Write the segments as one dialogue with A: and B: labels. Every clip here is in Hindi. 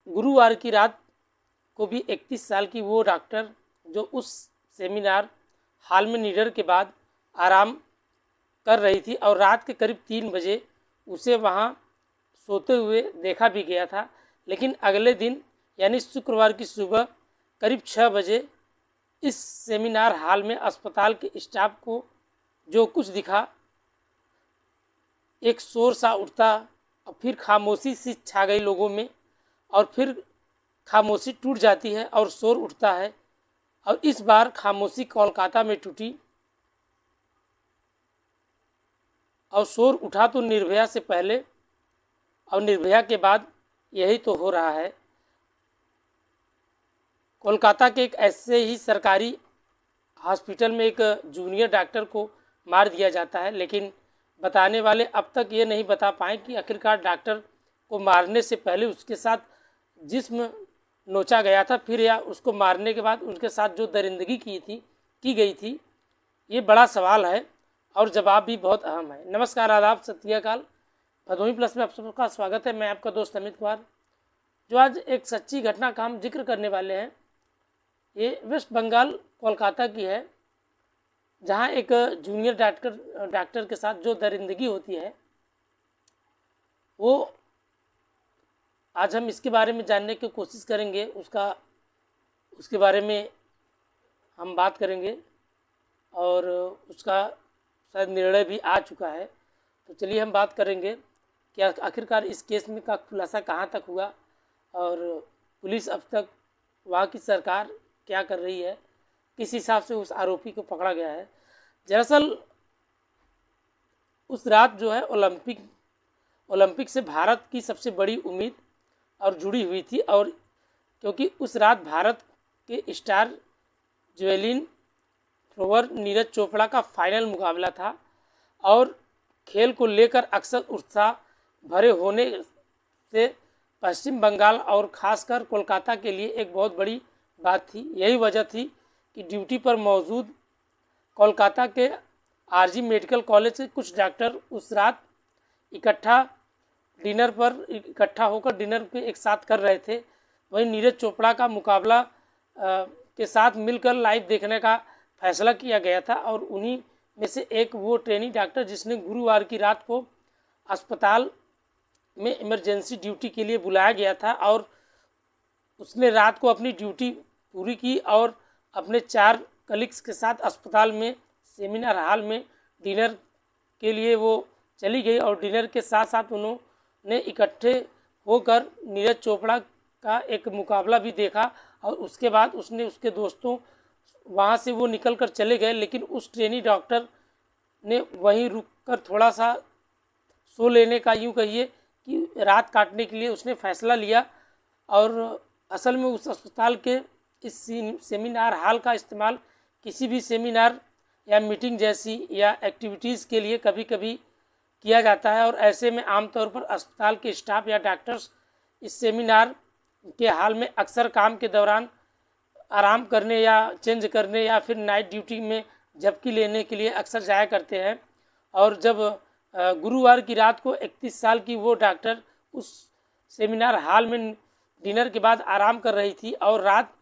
A: गुरुवार की रात को भी 31 साल की वो डॉक्टर जो उस सेमिनार हॉल में निडर के बाद आराम कर रही थी और रात के करीब 3 बजे उसे वहाँ सोते हुए देखा भी गया था। लेकिन अगले दिन यानी शुक्रवार की सुबह करीब 6 बजे इस सेमिनार हॉल में अस्पताल के स्टाफ को जो कुछ दिखा, एक शोर सा उठता और फिर खामोशी सी छा गई लोगों में, और फिर खामोशी टूट जाती है और शोर उठता है। और इस बार खामोशी कोलकाता में टूटी और शोर उठा तो निर्भया से पहले और निर्भया के बाद। यही तो हो रहा है। कोलकाता के एक ऐसे ही सरकारी हॉस्पिटल में एक जूनियर डॉक्टर को मार दिया जाता है, लेकिन बताने वाले अब तक ये नहीं बता पाए कि आखिरकार डॉक्टर को मारने से पहले उसके साथ जिस्म नोचा गया था, फिर या उसको मारने के बाद उनके साथ जो दरिंदगी की गई थी। ये बड़ा सवाल है और जवाब भी बहुत अहम है। नमस्कार, आदाब, सत श्री अकाल। भदोही प्लस में आप सबका स्वागत है। मैं आपका दोस्त अमित कुमार, जो आज एक सच्ची घटना का हम जिक्र करने वाले हैं। ये वेस्ट बंगाल कोलकाता की है, जहाँ एक जूनियर डॉक्टर के साथ जो दरिंदगी होती है, वो आज हम इसके बारे में जानने की कोशिश करेंगे। उसके बारे में हम बात करेंगे और उसका शायद निर्णय भी आ चुका है। तो चलिए हम बात करेंगे कि आखिरकार इस केस में का खुलासा कहाँ तक हुआ और पुलिस अब तक, वहाँ की सरकार क्या कर रही है, किस हिसाब से उस आरोपी को पकड़ा गया है। दरअसल उस रात जो है ओलंपिक से भारत की सबसे बड़ी उम्मीद और जुड़ी हुई थी, और क्योंकि उस रात भारत के star javelin thrower Neeraj Chopra का फाइनल मुकाबला था और खेल को लेकर अक्सर उत्साह भरे होने से पश्चिम बंगाल और खासकर कोलकाता के लिए एक बहुत बड़ी बात थी। यही वजह थी कि ड्यूटी पर मौजूद कोलकाता के आरजी मेडिकल कॉलेज के कुछ डॉक्टर उस रात इकट्ठा होकर डिनर पे एक साथ कर रहे थे। वहीं नीरज चोपड़ा का मुकाबला के साथ मिलकर लाइव देखने का फैसला किया गया था, और उन्हीं में से एक वो ट्रेनी डॉक्टर जिसने गुरुवार की रात को अस्पताल में इमरजेंसी ड्यूटी के लिए बुलाया गया था, और उसने रात को अपनी ड्यूटी पूरी की और अपने 4 कलीग्स के साथ अस्पताल में सेमिनार हॉल में डिनर के लिए वो चली गई। और डिनर के साथ साथ उन्होंने इकट्ठे होकर नीरज चोपड़ा का एक मुकाबला भी देखा, और उसके बाद उसने उसके दोस्तों वहाँ से वो निकल कर चले गए। लेकिन उस ट्रेनी डॉक्टर ने वहीं रुककर थोड़ा सा सो लेने का, यूँ कहिए कि रात काटने के लिए उसने फैसला लिया। और असल में उस अस्पताल के इस सेमिनार हॉल का इस्तेमाल किसी भी सेमिनार या मीटिंग जैसी या एक्टिविटीज़ के लिए कभी कभी किया जाता है, और ऐसे में आमतौर पर अस्पताल के स्टाफ या डॉक्टर्स इस सेमिनार के हॉल में अक्सर काम के दौरान आराम करने या चेंज करने या फिर नाइट ड्यूटी में झपकी लेने के लिए अक्सर जाया करते हैं। और जब गुरुवार की रात को 31 साल की वो डॉक्टर उस सेमिनार हॉल में डिनर के बाद आराम कर रही थी और रात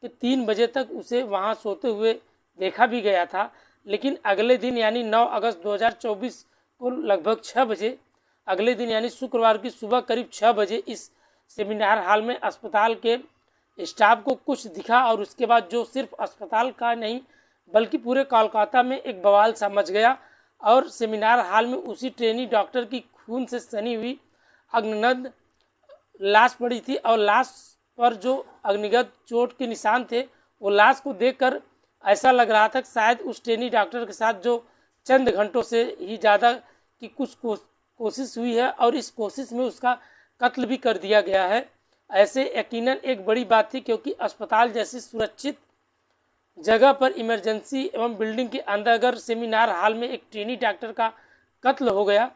A: के 3 बजे तक उसे वहाँ सोते हुए देखा भी गया था। लेकिन अगले दिन यानी 9 अगस्त 2024 को लगभग 6 बजे, अगले दिन यानी शुक्रवार की सुबह करीब 6 बजे इस सेमिनार हॉल में अस्पताल के स्टाफ को कुछ दिखा, और उसके बाद जो सिर्फ अस्पताल का नहीं बल्कि पूरे कोलकाता में एक बवाल सा मच गया। और सेमिनार हॉल में उसी ट्रेनी डॉक्टर की खून से सनी हुई अग्निदग्ध लाश पड़ी थी, और लाश पर जो अग्निगत चोट के निशान थे, वो लाश को देखकर ऐसा लग रहा था कि शायद उस ट्रेनी डॉक्टर के साथ जो चंद घंटों से ही ज़्यादा की कुछ कोशिश हुई है, और इस कोशिश में उसका कत्ल भी कर दिया गया है। ऐसे यकीनन एक बड़ी बात थी, क्योंकि अस्पताल जैसी सुरक्षित जगह पर इमरजेंसी एवं बिल्डिंग के अंदर अगर सेमिनार हॉल में एक ट्रेनी डॉक्टर का कत्ल हो गया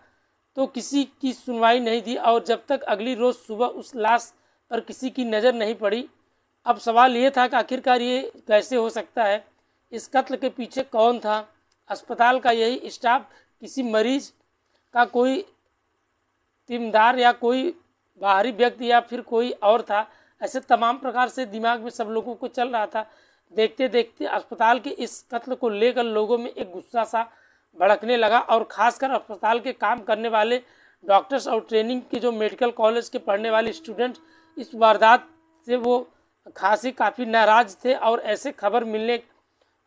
A: तो किसी की सुनवाई नहीं थी, और जब तक अगली रोज़ सुबह उस लाश पर किसी की नज़र नहीं पड़ी। अब सवाल ये था कि आखिरकार ये कैसे हो सकता है, इस कत्ल के पीछे कौन था? अस्पताल का यही स्टाफ, किसी मरीज का कोई तीमारदार या कोई बाहरी व्यक्ति या फिर कोई और था। ऐसे तमाम प्रकार से दिमाग में सब लोगों को चल रहा था। देखते देखते अस्पताल के इस कत्ल को लेकर लोगों में एक गुस्सा सा भड़कने लगा और ख़ासकर अस्पताल के काम करने वाले डॉक्टर्स और ट्रेनिंग के जो मेडिकल कॉलेज के पढ़ने वाले स्टूडेंट इस वारदात से वो काफ़ी नाराज़ थे। और ऐसे खबर मिलने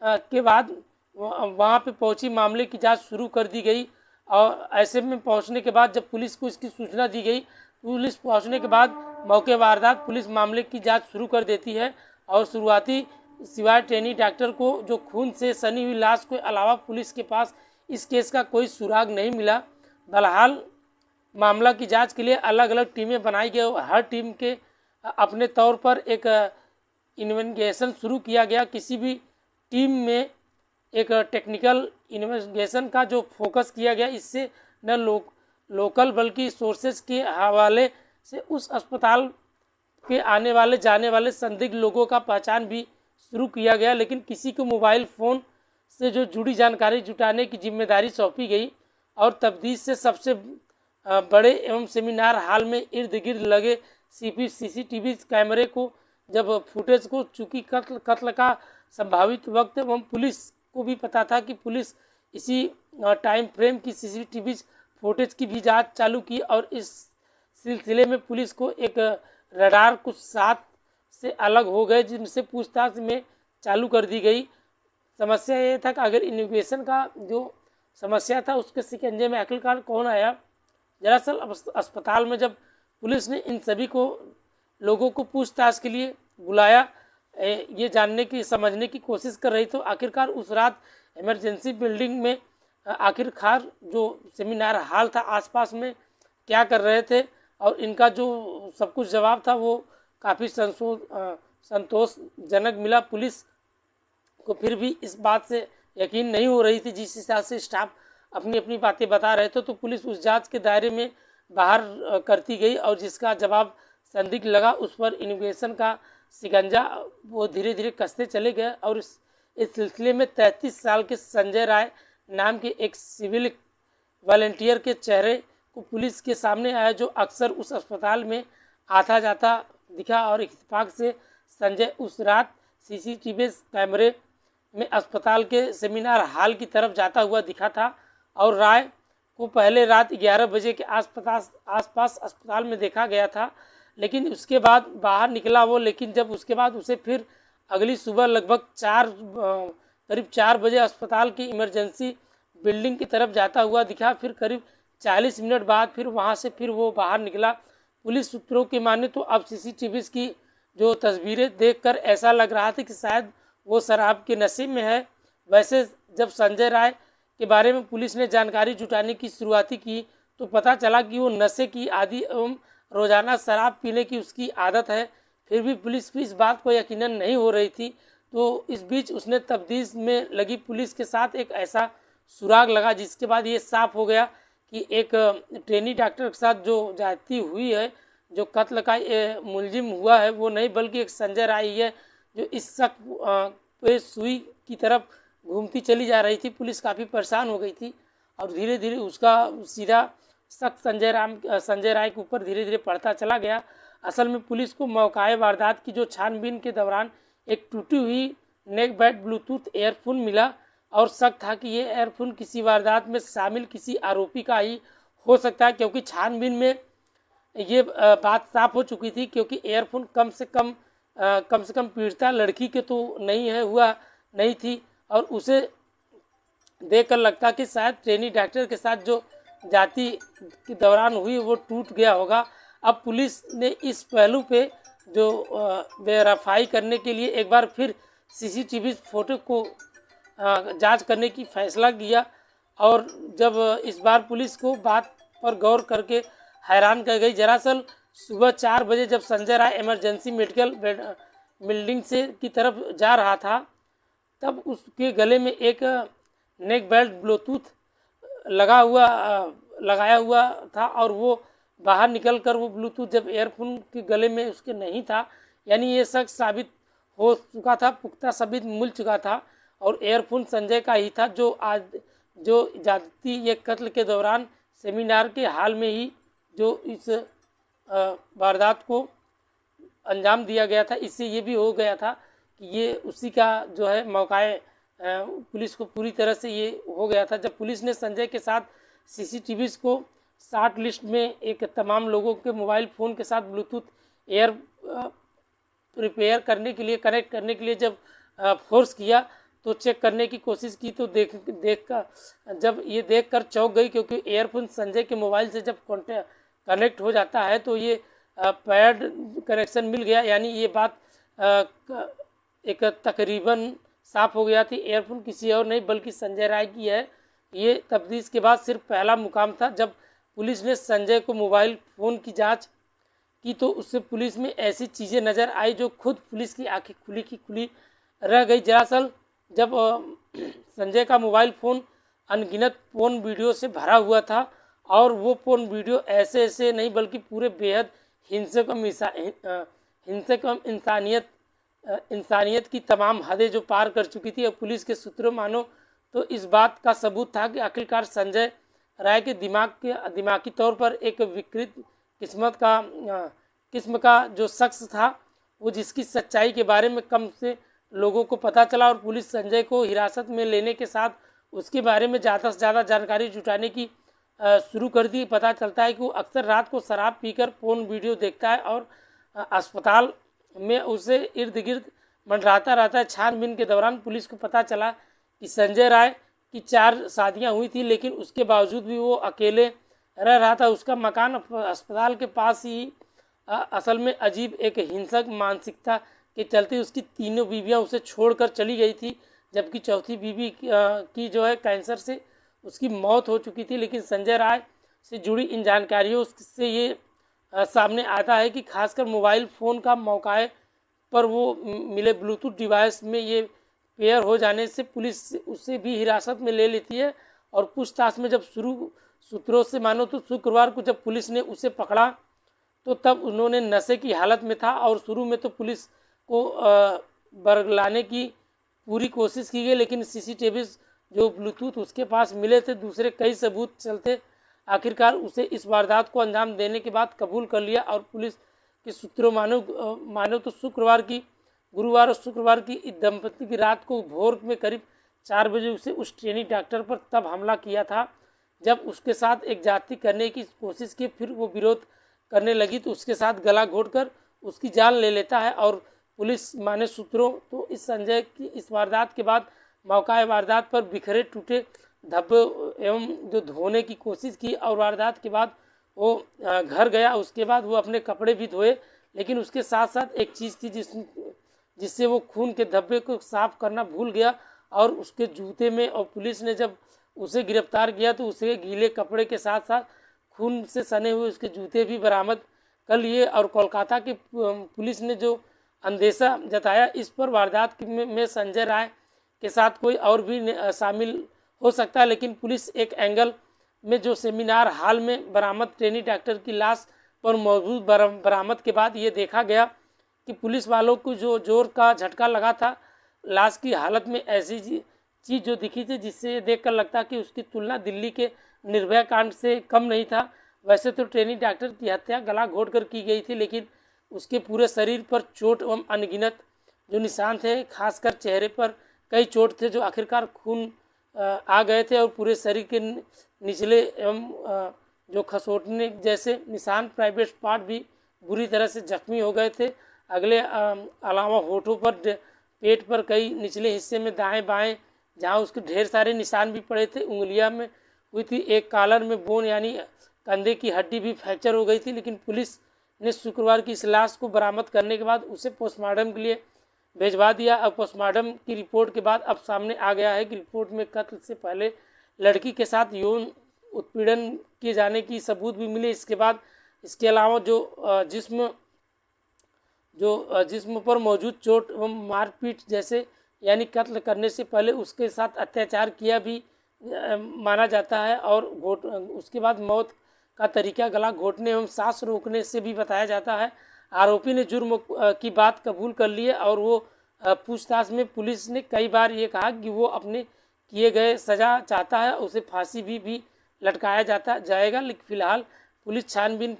A: के बाद वहाँ पे पहुँची, मामले की जांच शुरू कर दी गई। और ऐसे में पहुँचने के बाद जब पुलिस को इसकी सूचना दी गई, पुलिस पहुँचने के बाद मौके वारदात पुलिस मामले की जांच शुरू कर देती है। और शुरुआती सिवाय ट्रेनी डॉक्टर को जो खून से सनी हुई लाश के अलावा पुलिस के पास इस केस का कोई सुराग नहीं मिला। बहरहाल मामला की जांच के लिए अलग अलग टीमें बनाई गई। हर टीम के अपने तौर पर एक इन्वेस्टिगेशन शुरू किया गया। किसी भी टीम में एक टेक्निकल इन्वेस्टिगेशन का जो फोकस किया गया, इससे न लोकल बल्कि सोर्सेज के हवाले से उस अस्पताल के आने वाले जाने वाले संदिग्ध लोगों का पहचान भी शुरू किया गया। लेकिन किसी को मोबाइल फ़ोन से जो जुड़ी जानकारी जुटाने की जिम्मेदारी सौंपी गई। और तफ्तीश से सबसे बड़े एवं सेमिनार हॉल में इर्द गिर्द लगे सीसीटीवी कैमरे को जब फुटेज को, चूँकि कत्ल का संभावित वक्त एवं पुलिस को भी पता था कि पुलिस इसी टाइम फ्रेम की सीसीटीवी फुटेज की भी जांच चालू की। और इस सिलसिले में पुलिस को एक रडार कुछ 7 से अलग हो गए, जिनसे पूछताछ में चालू कर दी गई। समस्या ये था कि अगर इन्वेस्टिगेशन का जो समस्या था उसके शिकंजे में आखिरकार कौन आया। दरअसल अस्पताल में जब पुलिस ने इन सभी लोगों को पूछताछ के लिए बुलाया, ये जानने की समझने की कोशिश कर रही, तो आखिरकार उस रात इमरजेंसी बिल्डिंग में आखिरकार जो सेमिनार हॉल था आसपास में क्या कर रहे थे, और इनका जो सब कुछ जवाब था वो काफ़ी संतोषजनक मिला। पुलिस को फिर भी इस बात से यकीन नहीं हो रही थी। जिस हिसाब से स्टाफ अपनी अपनी बातें बता रहे थे, तो पुलिस उस जांच के दायरे में बाहर करती गई। और जिसका जवाब संदिग्ध लगा उस पर इन्वेस्टिगेशन का शिकंजा वो धीरे धीरे कसते चले गए। और इस सिलसिले में 33 साल के संजय राय नाम के एक सिविल वॉलंटियर के चेहरे को पुलिस के सामने आया, जो अक्सर उस अस्पताल में आता जाता दिखा। और इत्तेफाक से संजय उस रात सीसीटीवी कैमरे में अस्पताल के सेमिनार हॉल की तरफ जाता हुआ दिखा था। और राय को पहले रात 11 बजे के आसपास अस्पताल में देखा गया था, लेकिन उसके बाद बाहर निकला वो। लेकिन जब उसके बाद उसे फिर अगली सुबह लगभग करीब 4 बजे अस्पताल की इमरजेंसी बिल्डिंग की तरफ जाता हुआ दिखा। फिर करीब 40 मिनट बाद फिर वहाँ से फिर वो बाहर निकला। पुलिस सूत्रों की माने तो अब सीसीटीवी की जो तस्वीरें देखकर ऐसा लग रहा था कि शायद वो शराब के नशे में है। वैसे जब संजय राय के बारे में पुलिस ने जानकारी जुटाने की शुरुआती की, तो पता चला कि वो नशे की आदी एवं रोज़ाना शराब पीने की उसकी आदत है। फिर भी पुलिस को इस बात को यकीनन नहीं हो रही थी। तो इस बीच उसने तफ्तीश में लगी पुलिस के साथ एक ऐसा सुराग लगा, जिसके बाद ये साफ हो गया कि एक ट्रेनी डॉक्टर के साथ जो ज्यादती हुई है, जो कत्ल का मुलजिम हुआ है, वो नहीं बल्कि एक संजय राय है, जो इस शक पे सुई की तरफ घूमती चली जा रही थी। पुलिस काफ़ी परेशान हो गई थी और धीरे धीरे उसका सीधा शक संजय राय के ऊपर धीरे धीरे पड़ता चला गया। असल में पुलिस को मौकाए वारदात की जो छानबीन के दौरान एक टूटी हुई नेक बैंड ब्लूटूथ एयरफोन मिला और शक था कि ये एयरफोन किसी वारदात में शामिल किसी आरोपी का ही हो सकता है, क्योंकि छानबीन में ये बात साफ हो चुकी थी। क्योंकि एयरफोन कम से कम पीड़िता लड़की के तो नहीं थी और उसे देखकर लगता कि शायद ट्रेनी डॉक्टर के साथ जो जाति के दौरान हुई वो टूट गया होगा। अब पुलिस ने इस पहलू पे जो वेरीफाई करने के लिए एक बार फिर सीसीटीवी फोटो को जांच करने की फैसला किया। और जब इस बार पुलिस को बात पर गौर करके हैरान कर गई। दरअसल सुबह 4 बजे जब Sanjay Rai emergency medical building से की तरफ जा रहा था, तब उसके गले में एक नेक बेल्ट ब्लूटूथ लगाया हुआ था और वो बाहर निकलकर वो ब्लूटूथ जब एयरफोन के गले में उसके नहीं था, यानी ये शक साबित हो चुका था, पुख्ता साबित मिल चुका था और एयरफोन संजय का ही था, जो ज्यादती ये कत्ल के दौरान सेमिनार के हाल में ही जो इस वारदात को अंजाम दिया गया था। इससे ये भी हो गया था कि ये उसी का जो है मौकाए पुलिस को पूरी तरह से ये हो गया था। जब पुलिस ने संजय के साथ सीसीटीवीज़ को शॉर्ट लिस्ट में एक तमाम लोगों के मोबाइल फ़ोन के साथ ब्लूटूथ एयर प्रिपेयर करने के लिए, कनेक्ट करने के लिए जब फोर्स किया तो चेक करने की कोशिश की तो देख कर चौंक गई, क्योंकि एयरफोन संजय के मोबाइल से जब कनेक्ट हो जाता है तो ये पैड कनेक्शन मिल गया। यानी ये बात एक तकरीबन साफ हो गया थी, एयरफोन किसी और नहीं बल्कि संजय राय की है। ये तफ्तीश के बाद सिर्फ पहला मुकाम था। जब पुलिस ने संजय को मोबाइल फ़ोन की जांच की तो उससे पुलिस में ऐसी चीज़ें नज़र आई जो खुद पुलिस की आंखें खुली की खुली रह गई। दरअसल जब संजय का मोबाइल फ़ोन अनगिनत पोर्न वीडियो से भरा हुआ था, और वो पोर्न वीडियो ऐसे नहीं बल्कि पूरे बेहद हिंसक इंसानियत की तमाम हदें जो पार कर चुकी थी। और पुलिस के सूत्रों मानो तो इस बात का सबूत था कि आखिरकार संजय राय के दिमागी तौर पर एक विकृत किस्म का जो शख्स था, वो जिसकी सच्चाई के बारे में कम से लोगों को पता चला। और पुलिस संजय को हिरासत में लेने के साथ उसके बारे में ज़्यादा से ज़्यादा जानकारी जुटाने की शुरू कर दी। पता चलता है कि वो अक्सर रात को शराब पीकर पोर्न वीडियो देखता है और अस्पताल में उसे इर्द गिर्द मंडराता रहता है। छानबीन के दौरान पुलिस को पता चला कि संजय राय की 4 शादियां हुई थी, लेकिन उसके बावजूद भी वो अकेले रह रहा था। उसका मकान अस्पताल के पास ही असल में अजीब एक हिंसक मानसिकता के चलते उसकी तीनों बीवियां उसे छोड़कर चली गई थी, जबकि चौथी बीवी की जो है कैंसर से उसकी मौत हो चुकी थी। लेकिन संजय राय से जुड़ी इन जानकारियों से ये सामने आता है कि खासकर मोबाइल फ़ोन का मौके पर वो मिले ब्लूटूथ डिवाइस में ये पेयर हो जाने से पुलिस उसे भी हिरासत में ले लेती है। और पूछताछ में जब सूत्रों से मानो तो शुक्रवार को जब पुलिस ने उसे पकड़ा तो तब उन्होंने नशे की हालत में था। और शुरू में तो पुलिस को बरगलाने की पूरी कोशिश की गई, लेकिन सीसीटीवी जो ब्लूटूथ उसके पास मिले थे, दूसरे कई सबूत चलते आखिरकार उसे इस वारदात को अंजाम देने के बाद कबूल कर लिया। और पुलिस के सूत्रों मानो तो गुरुवार और शुक्रवार की इस दंपति की रात को भोर में करीब 4 बजे उसे उस ट्रेनी डॉक्टर पर तब हमला किया था जब उसके साथ एक जाति करने की कोशिश की। फिर वो विरोध करने लगी तो उसके साथ गला घोंटकर उसकी जान ले लेता है। और पुलिस माने सूत्रों तो इस संजय की इस वारदात के बाद मौका वारदात पर बिखरे टूटे धब्बे एवं जो धोने की कोशिश की, और वारदात के बाद वो घर गया। उसके बाद वो अपने कपड़े भी धोए, लेकिन उसके साथ साथ एक चीज़ थी जिससे वो खून के धब्बे को साफ करना भूल गया। और उसके जूते में, और पुलिस ने जब उसे गिरफ्तार किया तो उसे गीले कपड़े के साथ साथ खून से सने हुए उसके जूते भी बरामद कर लिए। और कोलकाता की पुलिस ने जो अंदेशा जताया इस पर वारदात में संजय राय के साथ कोई और भी शामिल हो सकता है, लेकिन पुलिस एक एंगल में जो सेमिनार हॉल में बरामद ट्रेनी डॉक्टर की लाश पर मौजूद बरामद के बाद ये देखा गया कि पुलिस वालों को जो जोर का झटका लगा था। लाश की हालत में ऐसी चीज़ जो दिखी थी जिससे ये देखकर लगता कि उसकी तुलना दिल्ली के निर्भया कांड से कम नहीं था। वैसे तो ट्रेनी डॉक्टर की हत्या गला घोंटकर की गई थी, लेकिन उसके पूरे शरीर पर चोट एवं अनगिनत जो निशान थे, खासकर चेहरे पर कई चोट थे जो आखिरकार खून आ गए थे, और पूरे शरीर के निचले एवं जो खसोटने जैसे निशान, प्राइवेट पार्ट भी बुरी तरह से जख्मी हो गए थे। अलावा होठों पर, पेट पर, कई निचले हिस्से में दाएं बाएं जहां उसके ढेर सारे निशान भी पड़े थे। उंगलियां में हुई थी, एक कॉलर में बोन यानी कंधे की हड्डी भी फ्रैक्चर हो गई थी। लेकिन पुलिस ने शुक्रवार की इस लाश को बरामद करने के बाद उसे पोस्टमार्टम के लिए भिजवा दिया। अब पोस्टमार्टम की रिपोर्ट के बाद अब सामने आ गया है कि रिपोर्ट में कत्ल से पहले लड़की के साथ यौन उत्पीड़न किए जाने की सबूत भी मिले। इसके अलावा जिस्म पर मौजूद चोट एवं मारपीट जैसे यानी कत्ल करने से पहले उसके साथ अत्याचार किया भी माना जाता है। और उसके बाद मौत का तरीका गला घोंटने एवं सांस रोकने से भी बताया जाता है। आरोपी ने जुर्म की बात कबूल कर ली है, और वो पूछताछ में पुलिस ने कई बार ये कहा कि वो अपने किए गए सज़ा चाहता है, उसे फांसी भी लटकाया जाएगा। लेकिन फिलहाल पुलिस छानबीन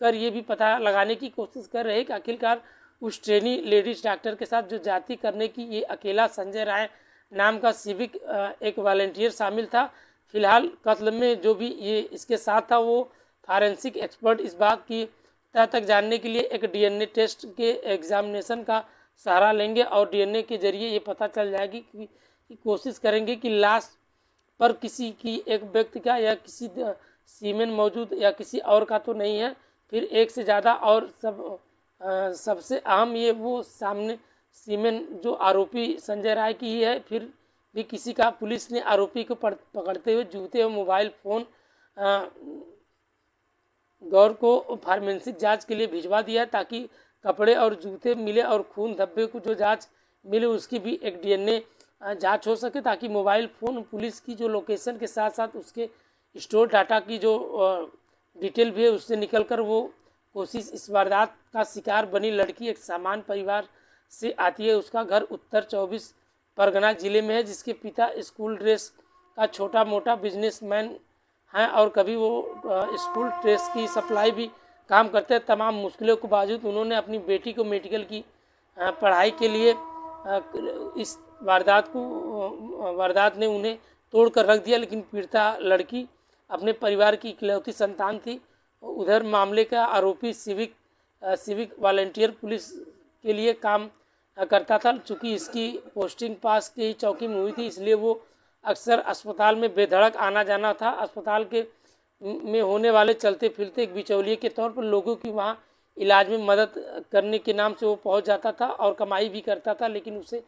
A: कर ये भी पता लगाने की कोशिश कर रहे हैं कि आखिरकार उस ट्रेनी लेडीज डॉक्टर के साथ जो जाति करने की ये अकेला संजय राय नाम का सिविक एक वॉलंटियर शामिल था। फिलहाल कत्ल में जो भी ये इसके साथ था वो फॉरेंसिक एक्सपर्ट इस बात की तह तक जानने के लिए एक डीएनए टेस्ट के एग्जामिनेशन का सहारा लेंगे और डीएनए के जरिए ये पता चल जाएगी कि कोशिश करेंगे कि लाश पर किसी की एक व्यक्ति का या किसी सीमेन मौजूद या किसी और का तो नहीं है, फिर एक से ज़्यादा और सबसे अहम ये वो सामने सीमेन जो आरोपी संजय राय की ही है, फिर भी किसी का। पुलिस ने आरोपी को पकड़ते हुए जूते और मोबाइल फ़ोन गौर को फार्मेंसिक जांच के लिए भिजवा दिया ताकि कपड़े और जूते मिले और खून धब्बे को जो जांच मिले उसकी भी एक डीएनए जांच हो सके, ताकि मोबाइल फ़ोन पुलिस की जो लोकेशन के साथ साथ उसके स्टोर डाटा की जो डिटेल भी है उससे निकलकर वो कोशिश। इस वारदात का शिकार बनी लड़की एक सामान्य परिवार से आती है। उसका घर उत्तर 24 परगना जिले में है, जिसके पिता स्कूल ड्रेस का छोटा मोटा बिजनेसमैन हैं और कभी वो स्कूल ड्रेस की सप्लाई भी काम करते हैं। तमाम मुश्किलों के बावजूद उन्होंने अपनी बेटी को मेडिकल की पढ़ाई के लिए इस वारदात ने उन्हें तोड़ कर रख दिया, लेकिन पीड़िता लड़की अपने परिवार की इकलौती संतान थी। उधर मामले का आरोपी सिविक वॉलंटियर पुलिस के लिए काम करता था। चूँकि इसकी पोस्टिंग पास की ही चौकी में हुई थी, इसलिए वो अक्सर अस्पताल में बेधड़क आना जाना था। अस्पताल में होने वाले चलते फिरते एक बिचौलिए के तौर पर लोगों की वहाँ इलाज में मदद करने के नाम से वो पहुँच जाता था और कमाई भी करता था, लेकिन उसे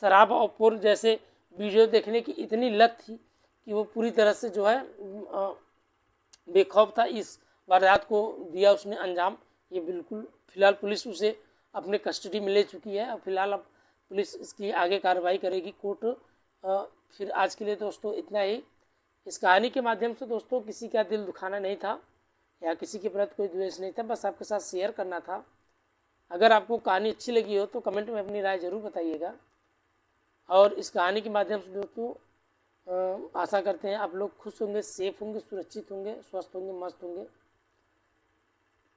A: शराब और पोर्न जैसे वीडियो देखने की इतनी लत थी कि वो पूरी तरह से जो है बेखौफ था। इस वारदात को दिया उसने अंजाम। ये बिल्कुल फिलहाल पुलिस उसे अपने कस्टडी में ले चुकी है और फिलहाल अब पुलिस इसकी आगे कार्रवाई करेगी कोर्ट। फिर आज के लिए दोस्तों इतना ही। इस कहानी के माध्यम से दोस्तों किसी का दिल दुखाना नहीं था या किसी के प्रति कोई द्वेष नहीं था, बस आपके साथ शेयर करना था। अगर आपको कहानी अच्छी लगी हो तो कमेंट में अपनी राय ज़रूर बताइएगा। और इस कहानी के माध्यम से दोस्तों आशा करते हैं आप लोग खुश होंगे, सेफ होंगे, सुरक्षित होंगे, स्वस्थ होंगे, मस्त होंगे।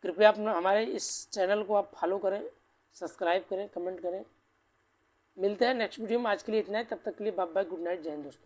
A: कृपया अपना हमारे इस चैनल को आप फॉलो करें, सब्सक्राइब करें, कमेंट करें। मिलते हैं नेक्स्ट वीडियो में। आज के लिए इतना ही, तब तक के लिए बाय बाय, गुड नाइट, जय हिंद दोस्तों।